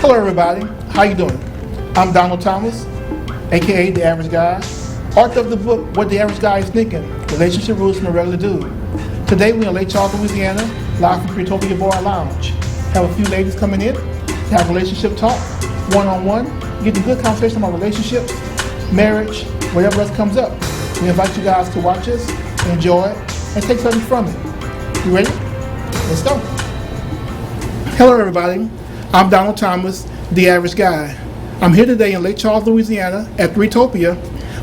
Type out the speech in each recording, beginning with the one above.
Hello everybody, how you doing? I'm Donald Thomas, aka The Average Guy, author of the book What the Average Guy is Thinking, Relationship Rules from a Regular Dude. Today we're in Lake Charles, Louisiana, live from Creatopia Bar Lounge. Have a few ladies coming in to have relationship talk, one-on-one, getting good conversation about relationships, marriage, whatever else comes up. We invite you guys to watch us, enjoy it, and take something from it. You ready? Let's go. Hello everybody, I'm Donald Thomas, The Average Guy. I'm here today in Lake Charles, Louisiana at Creatopia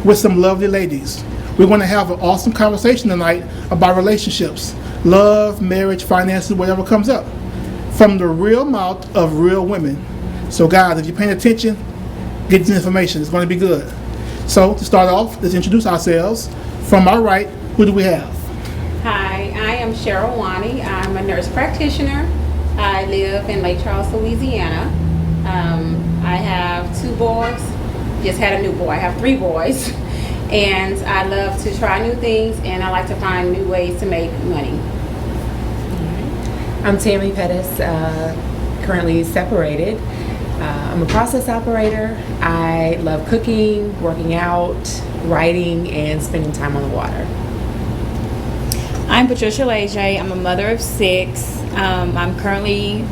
with some lovely ladies. We're going to have an awesome conversation tonight about relationships, love, marriage, finances, whatever comes up, from the real mouth of real women. So guys, if you're paying attention, get this information. It's going to be good. So to start off, let's introduce ourselves. From my right, who do we have? Hi, I am Cheryl Wani. I'm a nurse practitioner. I live in Lake Charles, Louisiana. I have 2 boys. Just had a new boy. I have 3 boys. And I love to try new things, and I like to find new ways to make money. I'm Tammy Pettis, currently separated. I'm a process operator. I love cooking, working out, writing, and spending time on the water. I'm Patricia Leje. I'm a mother of 6. I'm currently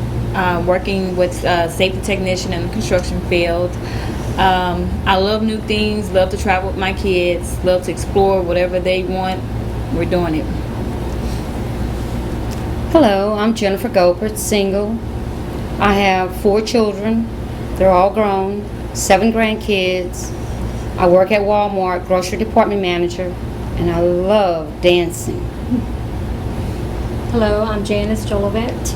working with a safety technician in the construction field. I love new things, love to travel with my kids, love to explore whatever they want. We're doing it. Hello, I'm Jennifer Gopert, single. I have 4 children. They're all grown, 7 grandkids. I work at Walmart, grocery department manager, and I love dancing. Hello, I'm Janice Jolivet.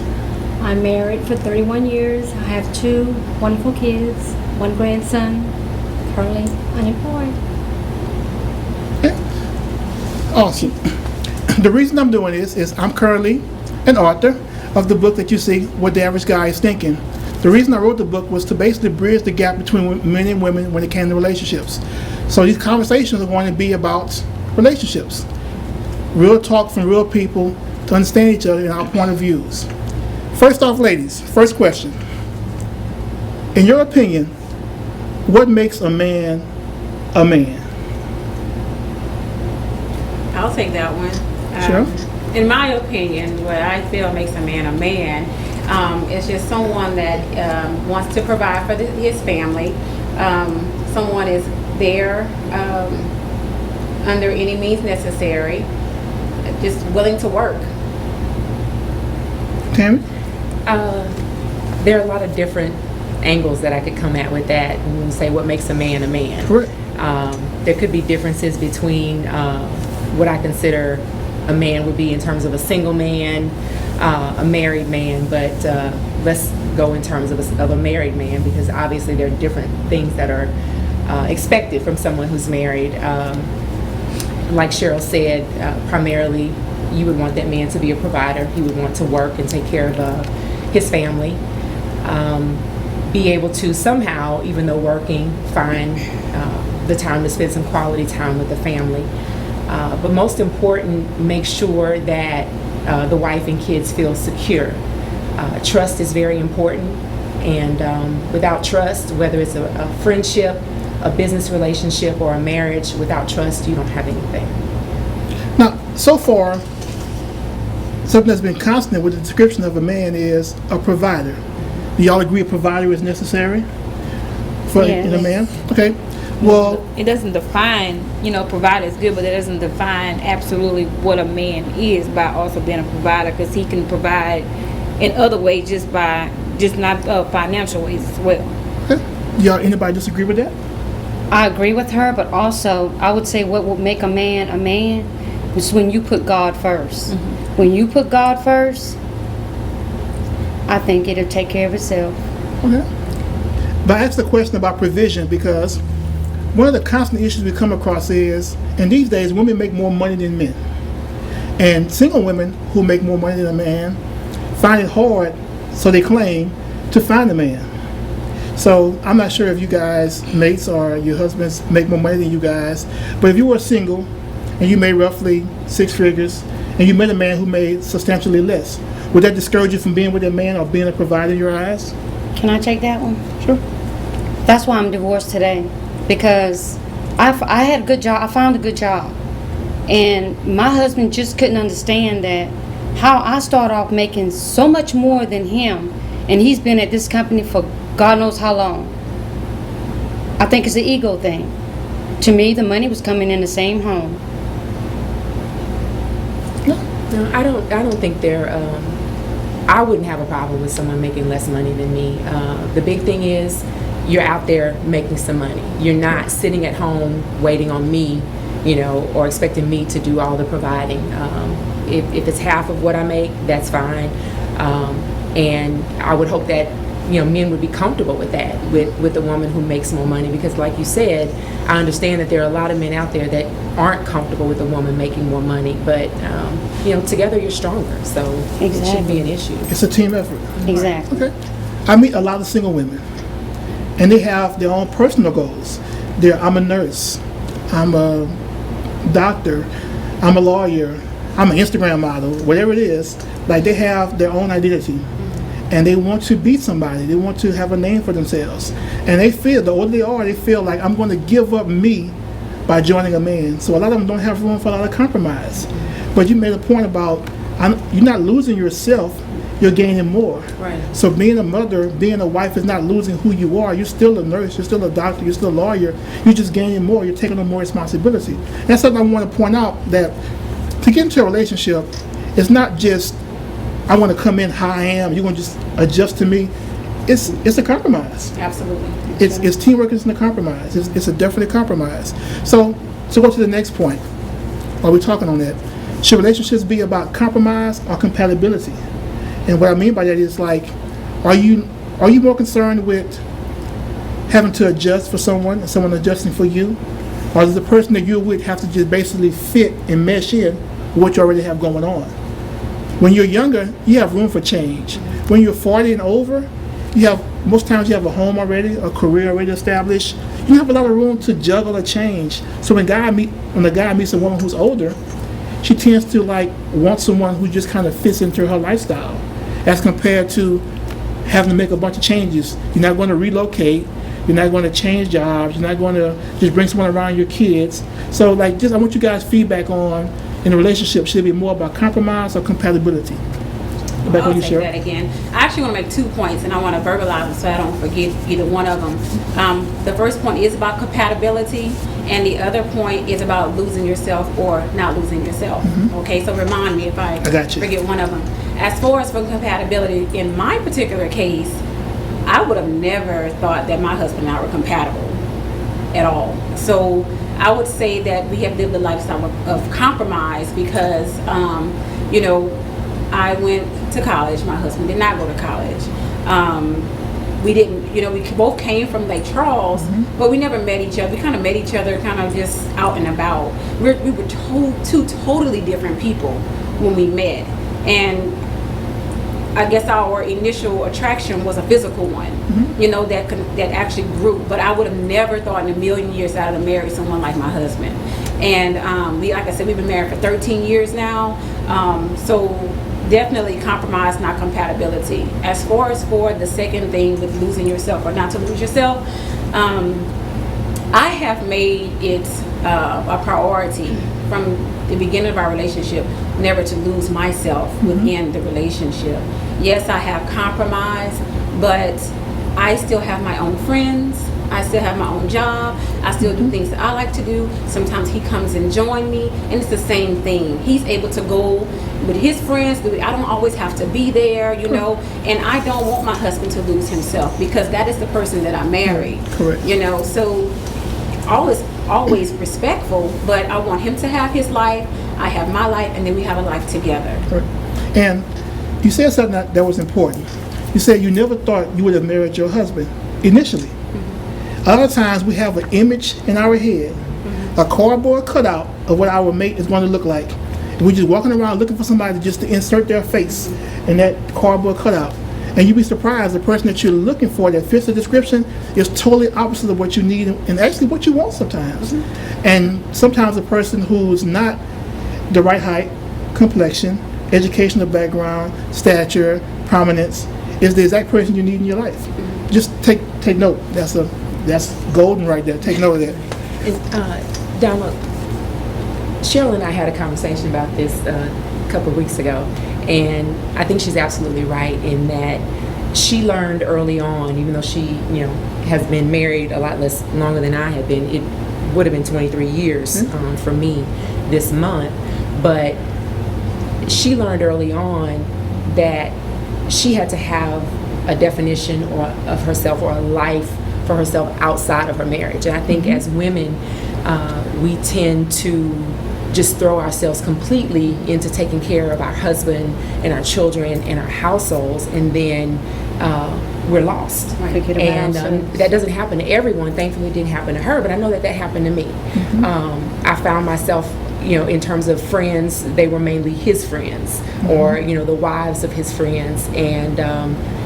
I'm married for 31 years. I have 2 wonderful kids, 1 grandson, currently unemployed. Awesome. The reason I'm doing this is I'm currently an author of the book that you see, What the Average Guy is Thinking. The reason I wrote the book was to basically bridge the gap between men and women when it came to relationships. So these conversations are going to be about relationships. Real talk from real people to understand each other and our point of views. First off, ladies, first question. In your opinion, what makes a man a man? I'll take that one. Sure. In my opinion, what I feel makes a man is just someone that wants to provide for his family. Someone is there under any means necessary, just willing to work. Tammy? There are a lot of different angles that I could come at with that and say what makes a man a man. Correct. There could be differences between what I consider a man would be in terms of a single man, a married man, but let's go in terms of a married man, because obviously there are different things that are expected from someone who's married. Like Cheryl said, primarily you would want that man to be a provider. He would want to work and take care of his family. Be able to somehow, even though working, find the time to spend some quality time with the family. But most important, make sure that the wife and kids feel secure. Trust is very important, and without trust, whether it's a friendship, a business relationship, or a marriage, without trust, you don't have anything. Now, so far, something that's been constant with the description of a man is a provider. Do y'all agree a provider is necessary for in a man? Okay. Well, It doesn't define, provider is good, but it doesn't define absolutely what a man is by also being a provider, because he can provide in other ways, just not financial ways as well. okay. Y'all, anybody disagree with that? I agree with her, but also I would say what would make a man is when you put God first. Mm-hmm. When you put God first, I think it'll take care of itself. Okay. But I asked the question about provision because one of the constant issues we come across is, in these days, women make more money than men. And single women who make more money than a man find it hard, so they claim, to find a man. So I'm not sure if you guys, mates or your husbands, make more money than you guys, but if you were single and you made roughly 6 figures and you met a man who made substantially less, would that discourage you from being with a man or being a provider in your eyes? Can I take that one? Sure. That's why I'm divorced today, because I had a good job. I found a good job, and my husband just couldn't understand that how I start off making so much more than him, and he's been at this company for God knows how long. I think it's an ego thing. To me, the money was coming in the same home. No, I don't think they're. I wouldn't have a problem with someone making less money than me. The big thing is you're out there making some money. You're not sitting at home waiting on me, or expecting me to do all the providing. If it's half of what I make, that's fine. And I would hope that men would be comfortable with that, with a woman who makes more money, because like you said, I understand that there are a lot of men out there that aren't comfortable with a woman making more money, but together you're stronger, so it shouldn't be an issue. It's a team effort. Exactly. Okay. I meet a lot of single women, and they have their own personal goals. I'm a nurse, I'm a doctor, I'm a lawyer, I'm an Instagram model, whatever it is. Like, they have their own identity, and they want to be somebody. They want to have a name for themselves, and they feel, the older they are, they feel like, I'm going to give up me by joining a man. So a lot of them don't have room for a lot of compromise. But you made a point about you're not losing yourself, you're gaining more. Right. So being a mother, being a wife is not losing who you are. You're still a nurse, you're still a doctor, you're still a lawyer. You're just gaining more, you're taking on more responsibility. That's something I want to point out, that to get into a relationship, it's not just, I want to come in how I am, you're going to just adjust to me. It's a compromise. Absolutely. It's teamwork, it's a compromise. It's a definite compromise. So go to the next point. While we're talking on that, should relationships be about compromise or compatibility? And what I mean by that is, like, are you more concerned with having to adjust for someone and someone adjusting for you? Or does the person that you're with have to just basically fit and mesh in what you already have going on? When you're younger, you have room for change. When you're 40 and over, most times you have a home already, a career already established. You have a lot of room to juggle or change. So when a guy meets a woman who's older, she tends to want someone who just kind of fits into her lifestyle, as compared to having to make a bunch of changes. You're not going to relocate. You're not going to change jobs. You're not going to just bring someone around your kids. So I want you guys' feedback on, in a relationship, should it be more about compromise or compatibility? Back on I'll you, take Cheryl. that again. I actually want to make 2 points, and I want to verbalize them so I don't forget either one of them. The first point is about compatibility, and the other point is about losing yourself or not losing yourself. Okay, so remind me if I got you. forget one of them. As far as for compatibility, in my particular case, I would have never thought that my husband and I were compatible at all. So I would say that we have lived a lifestyle of compromise because, I went to college. My husband did not go to college. We didn't, we both came from Lake Charles, but we never met each other. We kind of met each other kind of just out and about. We were two totally different people when we met. And I guess our initial attraction was a physical one, that actually grew. But I would have never thought in a million years that I would have married someone like my husband. And like I said, we've been married for 13 years now. So definitely compromise, not compatibility. As far as for the second thing with losing yourself or not to lose yourself, I have made it a priority from the beginning of our relationship never to lose myself within the relationship. Yes, I have compromised, but I still have my own friends. I still have my own job. I still do things that I like to do. Sometimes he comes and join me, and it's the same thing. He's able to go with his friends. I don't always have to be there, and I don't want my husband to lose himself because that is the person that I married. Correct. So always respectful, but I want him to have his life, I have my life, and then we have a life together. Correct. And you said something that was important. You said you never thought you would have married your husband initially. A lot of times we have an image in our head, a cardboard cutout of what our mate is going to look like. And we're just walking around looking for somebody just to insert their face in that cardboard cutout. And you'd be surprised, the person that you're looking for that fits the description is totally opposite of what you need and actually what you want sometimes. And sometimes a person who's not the right height, complexion, educational background, stature, prominence, is the exact person you need in your life. Just take note. That's golden right there. Take note of that. And, Donald, Cheryl and I had a conversation about this a couple of weeks ago, and I think she's absolutely right in that she learned early on, even though she, has been married a lot less longer than I have been. It would have been 23 years for me this month, but she learned early on that she had to have a definition of herself or a life for herself outside of her marriage. And I think as women, we tend to just throw ourselves completely into taking care of our husband and our children and our households, and then we're lost. Forget about And ourselves. that doesn't happen to everyone. Thankfully, it didn't happen to her, but I know that happened to me. I found myself, in terms of friends, they were mainly his friends, or the wives of his friends, and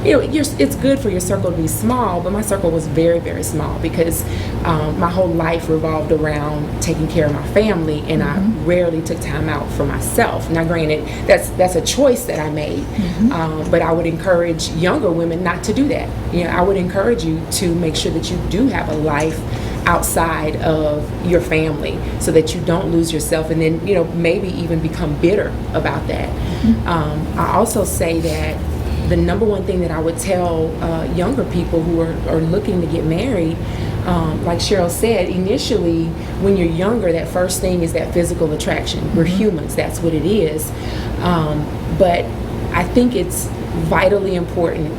it's good for your circle to be small, but my circle was very, very small because my whole life revolved around taking care of my family, and I rarely took time out for myself. Now, granted, that's a choice that I made, but I would encourage younger women not to do that. I would encourage you to make sure that you do have a life outside of your family so that you don't lose yourself and then maybe even become bitter about that. I also say that the number one thing that I would tell younger people who are looking to get married, like Cheryl said, initially when you're younger, that first thing is that physical attraction. We're humans, that's what it is. But I think it's vitally important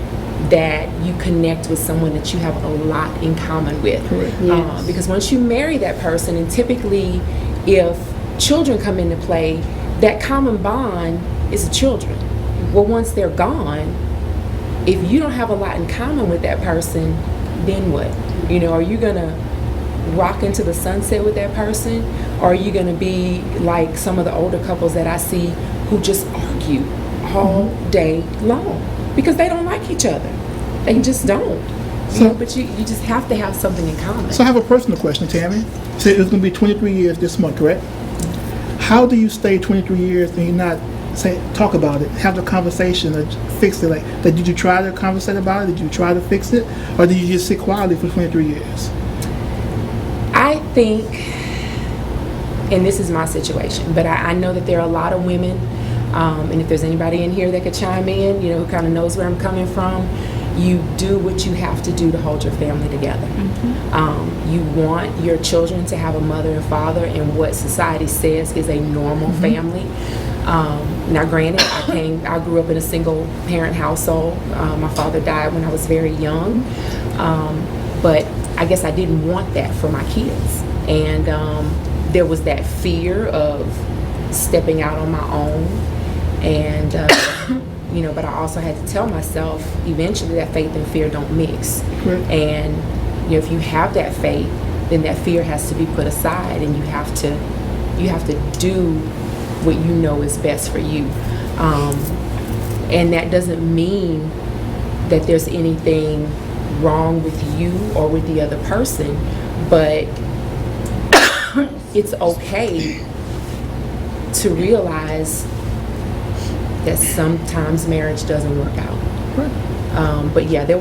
that you connect with someone that you have a lot in common with. Yes. Because once you marry that person, and typically if children come into play, that common bond is the children. Well, once they're gone, if you don't have a lot in common with that person, then what? Are you gonna rock into the sunset with that person, or are you gonna be like some of the older couples that I see who just argue all day long because they don't like each other? They just don't. But you just have to have something in common. So I have a personal question, Tammy. So it's going to be 23 years this month, correct? How do you stay 23 years and you not talk about it, have the conversation, or fix it? Did you try to conversate about it? Did you try to fix it, or did you just sit quietly for 23 years? I think, and this is my situation, but I know that there are a lot of women, and if there's anybody in here that could chime in, who kind of knows where I'm coming from, you do what you have to do to hold your family together. You want your children to have a mother and father and what society says is a normal family. Now, granted, I grew up in a single parent household. My father died when I was very young, but I guess I didn't want that for my kids. And there was that fear of stepping out on my own, and but I also had to tell myself eventually that faith and fear don't mix. Right. And if you have that faith, then that fear has to be put aside, and you have to do what you know is best for you. And that doesn't mean that there's anything wrong with you or with the other person, but it's okay to realize that sometimes marriage doesn't work out. But yeah, there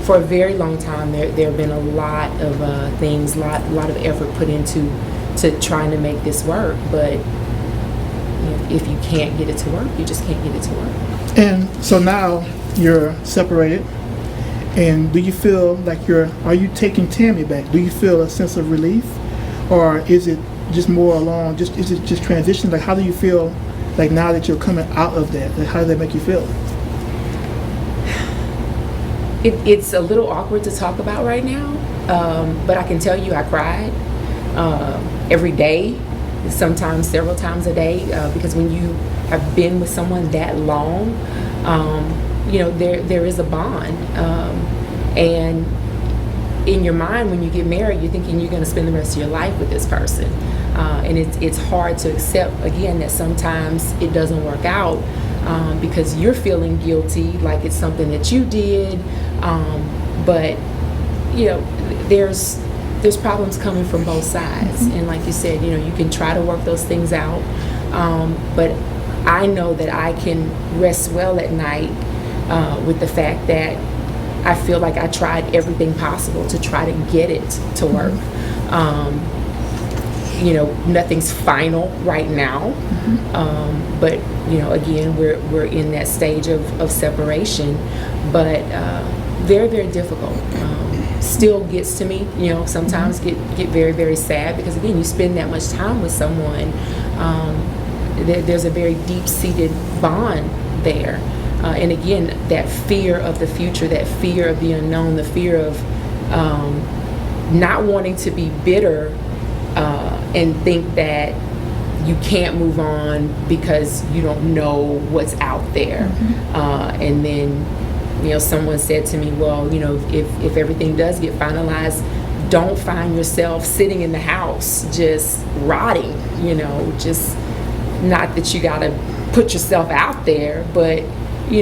for a very long time there have been a lot of things, lot of effort put into trying to make this work. But if you can't get it to work, you just can't get it to work. And so now you're separated, and do you feel like are you taking Tammy back? Do you feel a sense of relief, or is it just more along? Is it just transition? Like, how do you feel? Like, now that you're coming out of that, how does that make you feel? It's a little awkward to talk about right now, but I can tell you I cried every day, sometimes several times a day, because when you have been with someone that long, there is a bond. And in your mind, when you get married, you're thinking you're going to spend the rest of your life with this person. And it's hard to accept, again, that sometimes it doesn't work out because you're feeling guilty, like it's something that you did. But, there's problems coming from both sides. And like you said, you can try to work those things out. But I know that I can rest well at night with the fact that I feel like I tried everything possible to try to get it to work. Nothing's final right now, but again, we're in that stage of separation, but very, very difficult. Still gets to me, sometimes get very, very sad, because again, you spend that much time with someone. There's a very deep-seated bond there. And again, that fear of the future, that fear of the unknown, the fear of not wanting to be bitter and think that you can't move on because you don't know what's out there. And then, someone said to me, well, if everything does get finalized, don't find yourself sitting in the house just rotting, just not that you gotta put yourself out there, but do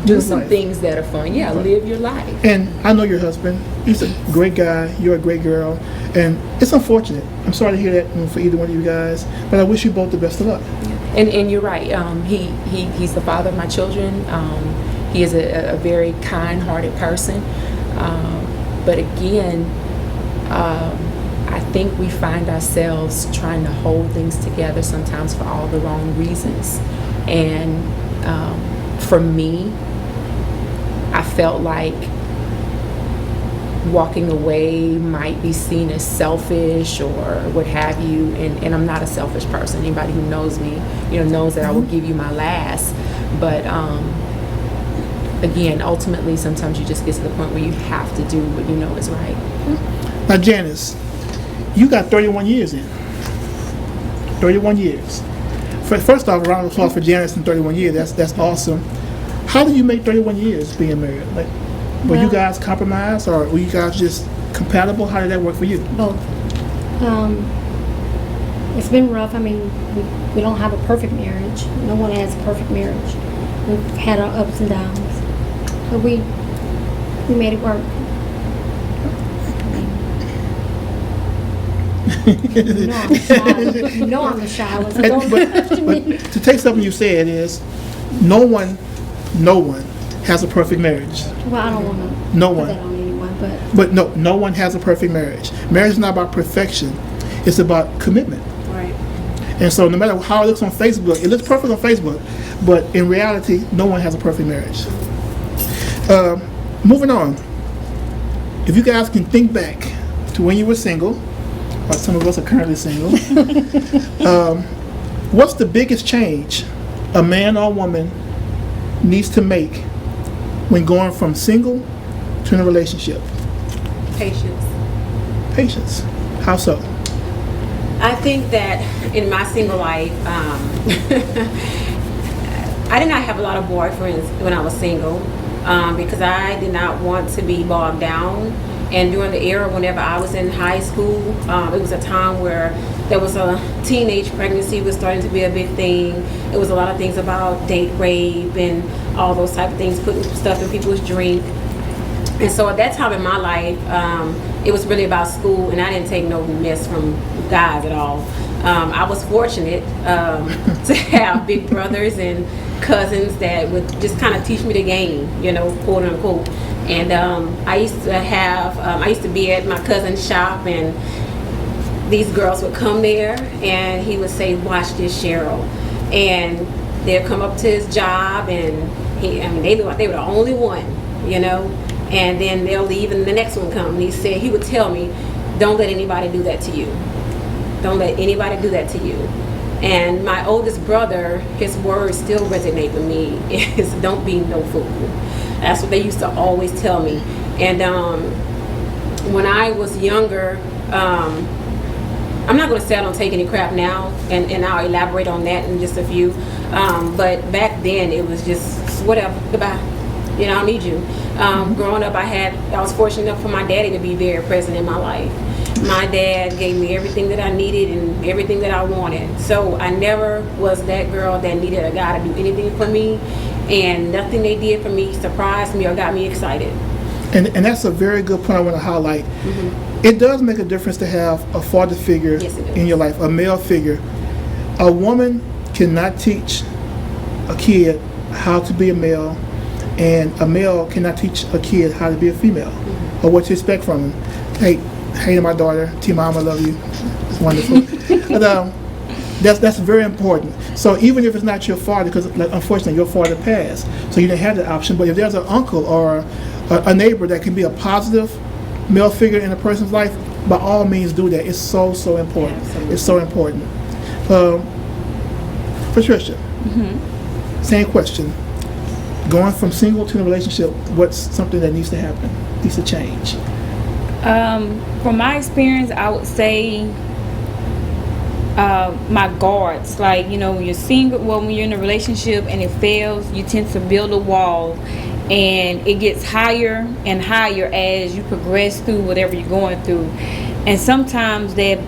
Live some life. things that are fun. Yeah, live your life. And I know your husband. He's a great guy. You're a great girl. And it's unfortunate. I'm sorry to hear that for either one of you guys. But I wish you both the best of luck. And you're right. He's the father of my children. He is a very kind-hearted person. But again, I think we find ourselves trying to hold things together sometimes for all the wrong reasons. And for me, I felt like walking away might be seen as selfish or what have you, and I'm not a selfish person. Anybody who knows me, knows that I will give you my last. But again, ultimately, sometimes you just get to the point where you have to do what you know is right. Now, Janice, you got 31 years in. 31 years. First off, a round of applause for Janice in 31 years. That's awesome. How did you make 31 years being married? Like, were you guys compromised, or were you guys just compatible? How did that work for you? Both. It's been rough. I mean, we don't have a perfect marriage. No one has a perfect marriage. We've had our ups and downs, but we made it work. You know I'm the shy one. So don't question me. But to take something you said is, no one has a perfect marriage. Well, I don't want to No put one. that on anyone, but But no one has a perfect marriage. Marriage is not about perfection. It's about commitment. Right. And so no matter how it looks on Facebook, it looks perfect on Facebook, but in reality, no one has a perfect marriage. Moving on. If you guys can think back to when you were single, or some of us are currently single, what's the biggest change a man or woman needs to make when going from single to in a relationship? Patience. Patience. How so? I think that in my single life, I did not have a lot of boyfriends when I was single because I did not want to be bogged down. And during the era whenever I was in high school, it was a time where there was a teenage pregnancy was starting to be a big thing. It was a lot of things about date rape and all those type of things, putting stuff in people's drink. And so at that time in my life, it was really about school, and I didn't take no mess from guys at all. I was fortunate to have big brothers and cousins that would just kind of teach me the game, quote unquote. And I used to be at my cousin's shop, and these girls would come there, and he would say, "Watch this, Cheryl," and they'd come up to his job, and they looked like they were the only one, and then they'll leave, and the next one come, and he would tell me, "Don't let anybody do that to you. Don't let anybody do that to you." And my oldest brother, his words still resonate with me, is "Don't be no fool." That's what they used to always tell me. And when I was younger, I'm not going to say I don't take any crap now, and I'll elaborate on that in just a few. But back then, it was just whatever, goodbye. I don't need you. Growing up, I was fortunate enough for my daddy to be very present in my life. My dad gave me everything that I needed and everything that I wanted. So I never was that girl that needed a guy to do anything for me, and nothing they did for me surprised me or got me excited. And that's a very good point I want to highlight. It does make a difference to have a father figure Yes, it does. in your life, a male figure. A woman cannot teach a kid how to be a male And a male cannot teach a kid how to be a female or what to expect from him. Hey to my daughter, T-Mom, I love you. It's wonderful. But that's very important. So even if it's not your father, because like, unfortunately your father passed, so you didn't have that option, but if there's an uncle or a neighbor that can be a positive male figure in a person's life, by all means do that. It's so important. Absolutely. It's so important. Patricia, same question. Going from single to a relationship, what's something that needs to happen, needs to change? From my experience, I would say my guards. Like, you know, when you're single, well, when you're in a relationship and it fails, you tend to build a wall, and it gets higher and higher as you progress through whatever you're going through. And sometimes that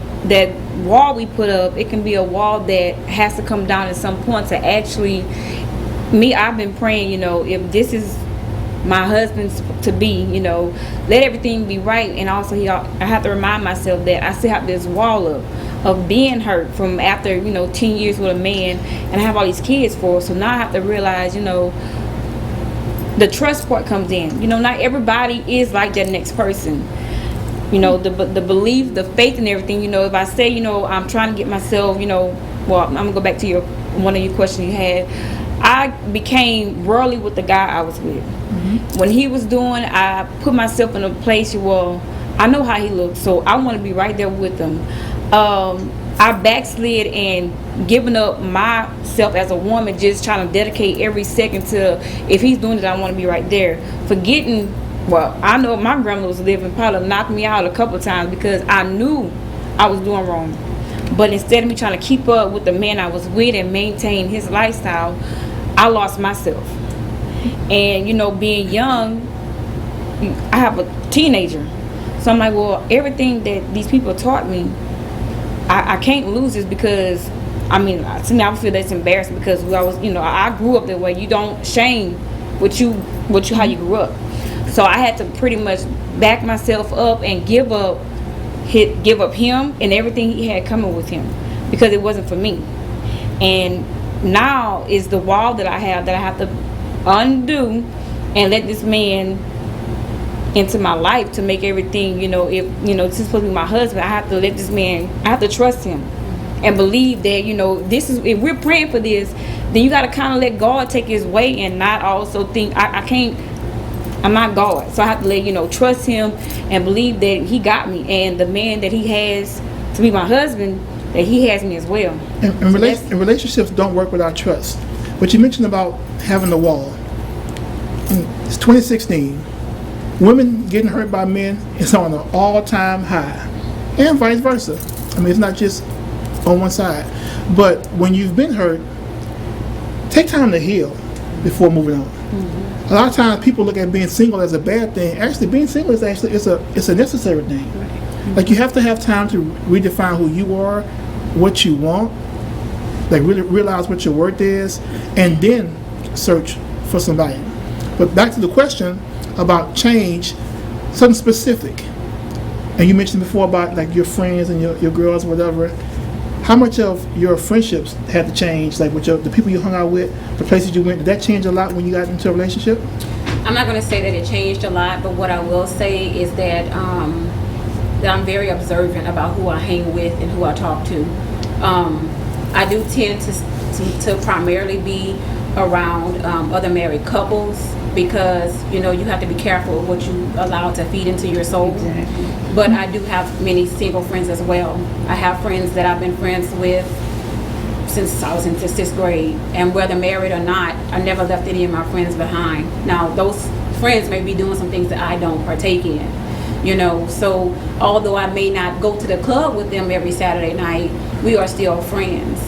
wall we put up, it can be a wall that has to come down at some point to actually, I've been praying, you know, if this is my husband's to be, you know, let everything be right. And also I have to remind myself that I still have this wall of being hurt from after, you know, 10 years with a man, and I have all these kids for. So now I have to realize, you know, the trust part comes in. You know, not everybody is like that next person. You know, the belief, the faith and everything. You know, if I say, you know, I'm trying to get myself, you know, well, I'm gonna go back to one of your questions you had. I became worldly with the guy I was with. When he was doing, I put myself in a place where I know how he looked, so I want to be right there with him. I backslid and giving up myself as a woman, just trying to dedicate every second to, if he's doing it, I want to be right there. Forgetting, well, I know my grandmother was living, probably knocked me out a couple of times because I knew I was doing wrong. But instead of me trying to keep up with the man I was with and maintain his lifestyle, I lost myself. And, you know, being young, I have a teenager. So I'm like, well, everything that these people taught me, I can't lose this, because, I mean, to me, I feel that's embarrassing, because I was, you know, I grew up that way. You don't shame how you grew up. So I had to pretty much back myself up and give up him and everything he had coming with him, because it wasn't for me. And now is the wall that I have to undo and let this man into my life to make everything, you know, if, you know, this is supposed to be my husband, I have to let this man, I have to trust him and believe that, you know, this is, if we're praying for this, then you got to kind of let God take his way and not also think, I'm not God. So I have to let, you know, trust him and believe that he got me, and the man that he has to be my husband, that he has me as well. And relationships don't work without trust. But you mentioned about having a wall. It's 2016. Women getting hurt by men is on an all-time high, and vice versa. I mean, it's not just on one side. But when you've been hurt, take time to heal before moving on. A lot of times people look at being single as a bad thing. Actually, being single is actually it's a necessary thing. Like, you have to have time to redefine who you are, what you want, like really realize what your worth is, and then search for somebody. But back to the question about change, something specific. And you mentioned before about like your friends and your girls, whatever. How much of your friendships had to change, like with the people you hung out with, the places you went? Did that change a lot when you got into a relationship? I'm not going to say that it changed a lot, but what I will say is that that I'm very observant about who I hang with and who I talk to. I do tend to primarily be around other married couples, because, you know, you have to be careful of what you allow to feed into your soul. Exactly. But I do have many single friends as well. I have friends that I've been friends with since I was in the 6th grade, and whether married or not, I never left any of my friends behind. Now, those friends may be doing some things that I don't partake in, you know, so although I may not go to the club with them every Saturday night, we are still friends.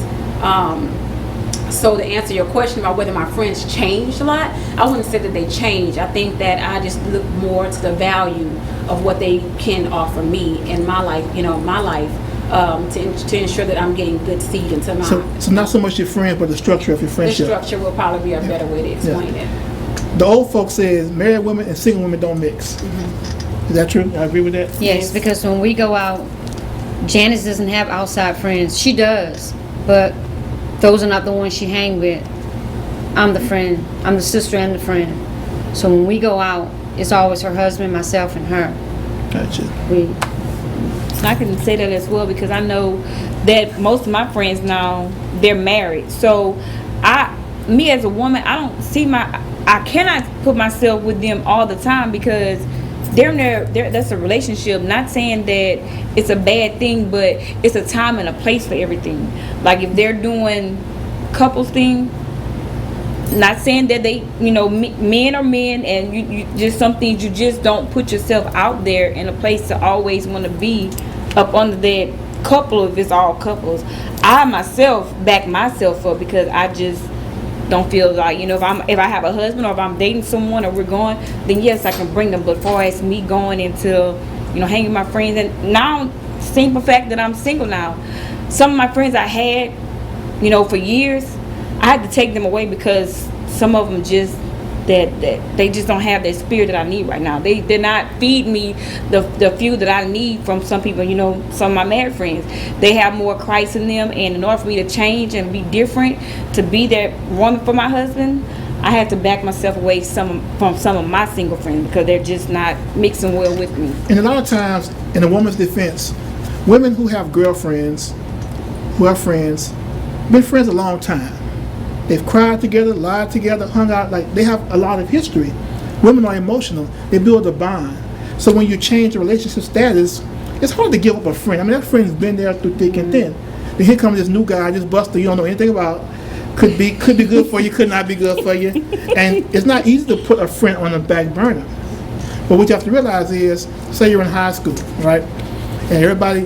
So to answer your question about whether my friends changed a lot, I wouldn't say that they changed. I think that I just look more to the value of what they can offer me in my life, you know, to ensure that I'm getting good seed into my... So not so much your friends, but the structure of your The friendship. structure will probably be a better way to explain it. The old folks says married women and single women don't mix. Is that true? I agree with that? Yes, because when we go out, Janice doesn't have outside friends. She does, but those are not the ones she hang with. I'm the friend. I'm the sister and the friend. So when we go out, it's always her husband, myself, and her. Gotcha. We I can say that as well because I know that most of my friends now, they're married. So me as a woman, I cannot put myself with them all the time because that's a relationship. Not saying that it's a bad thing, but it's a time and a place for everything. Like if they're doing couples thing, not saying that they, men are men, and you just some things you just don't put yourself out there in a place to always want to be up under that couple if it's all couples. I myself back myself up because I just don't feel like, if I have a husband or if I'm dating someone or we're going, then yes, I can bring them. But as far as me going into, hanging with my friends, and now simple fact that I'm single now, some of my friends I had, for years, I had to take them away because some of them just that they just don't have that spirit that I need right now. They're not feeding me the fuel that I need from some people. Some of my married friends, they have more Christ in them, and in order for me to change and be different, to be that woman for my husband, I have to back myself away from some of my single friends because they're just not mixing well with me. And a lot of times, in a woman's defense, women who have girlfriends, who are friends, been friends a long time. They've cried together, lied together, hung out, like they have a lot of history. Women are emotional. They build a bond. So when you change the relationship status, it's hard to give up a friend. I mean, that friend's been there through thick and thin. Then here comes this new guy, this buster you don't know anything about. Could be good for you, could not be good for you. And it's not easy to put a friend on the back burner. But what you have to realize is, say you're in high school, right? And everybody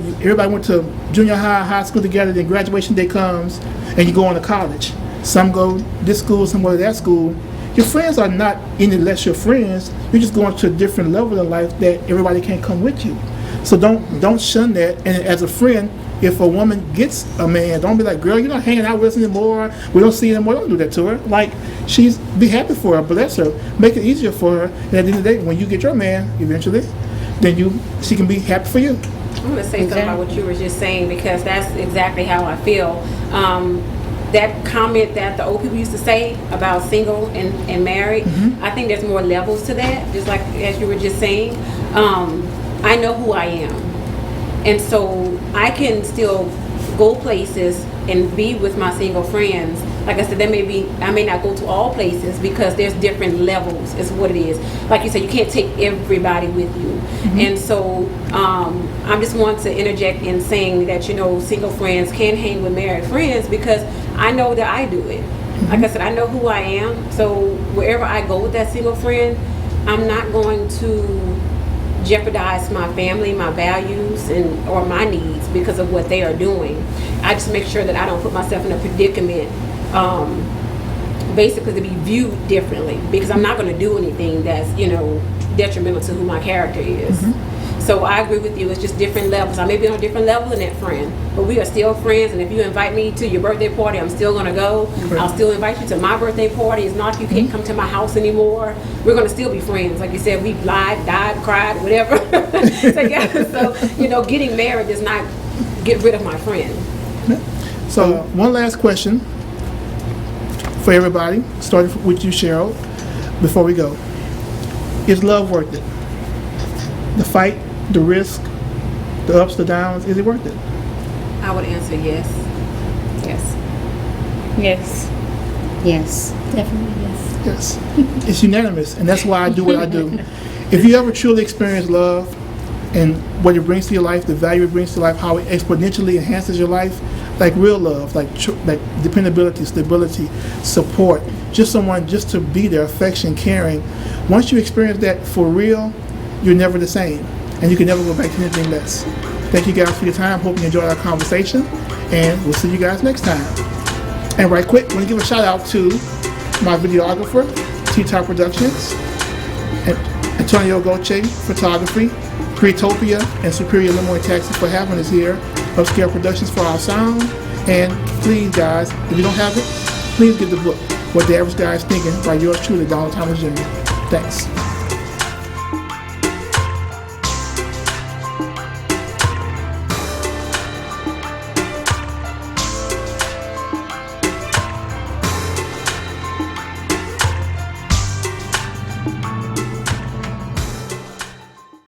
went to junior high school together, then graduation day comes, and you go on to college. Some go this school, some go to that school. Your friends are not any less your friends. You're just going to a different level in life that everybody can't come with you. So don't shun that. And as a friend, if a woman gets a man, don't be like, girl, you're not hanging out with us anymore. We don't see you anymore. Don't do that to her. Like, be happy for her, bless her, make it easier for her. And at the end of the day, when you get your man eventually, then she can be happy for you. I'm going to say something about what you were just saying because that's exactly how I feel. That comment that the old people used to say about single and married, I think there's more levels to that, just like as you were just saying. I know who I am. And so I can still go places and be with my single friends. Like I said, I may not go to all places because there's different levels is what it is. Like you said, you can't take everybody with you. And so I just want to interject in saying that, single friends can hang with married friends because I know that I do it. Like I said, I know who I am. So wherever I go with that single friend, I'm not going to jeopardize my family, my values, or my needs because of what they are doing. I just make sure that I don't put myself in a predicament basically to be viewed differently because I'm not going to do anything that's, detrimental to who my character is. So I agree with you. It's just different levels. I may be on a different level than that friend, but we are still friends. And if you invite me to your birthday party, I'm still going to go. I'll still invite you to my birthday party. It's not you can't come to my house anymore. We're going to still be friends. Like you said, we've lied, died, cried, whatever together. So, getting married does not get rid of my friend. So one last question for everybody, starting with you, Cheryl, before we go. Is love worth it? The fight, the risk, the ups, the downs, is it worth it? I would answer yes. Yes. yes. Definitely, yes. Yes. It's unanimous, and that's why I do what I do. If you ever truly experience love and what it brings to your life, the value it brings to life, how it exponentially enhances your life, like real love, like dependability, stability, support, just someone just to be there, affection, caring. Once you experience that for real, you're never the same, and you can never go back to anything less. Thank you guys for your time. Hope you enjoyed our conversation, and we'll see you guys next time. And right quick, I want to give a shout out to my videographer, T-Top Productions, and Antonio Goche Photography, Creatopia, and Superior Limo and Taxi for having us here, Upscale Productions for our sound. And please, guys, if you don't have it, please get the book, What the Average Guy is Thinking, by yours truly, Donald Thomas Jr. Thanks.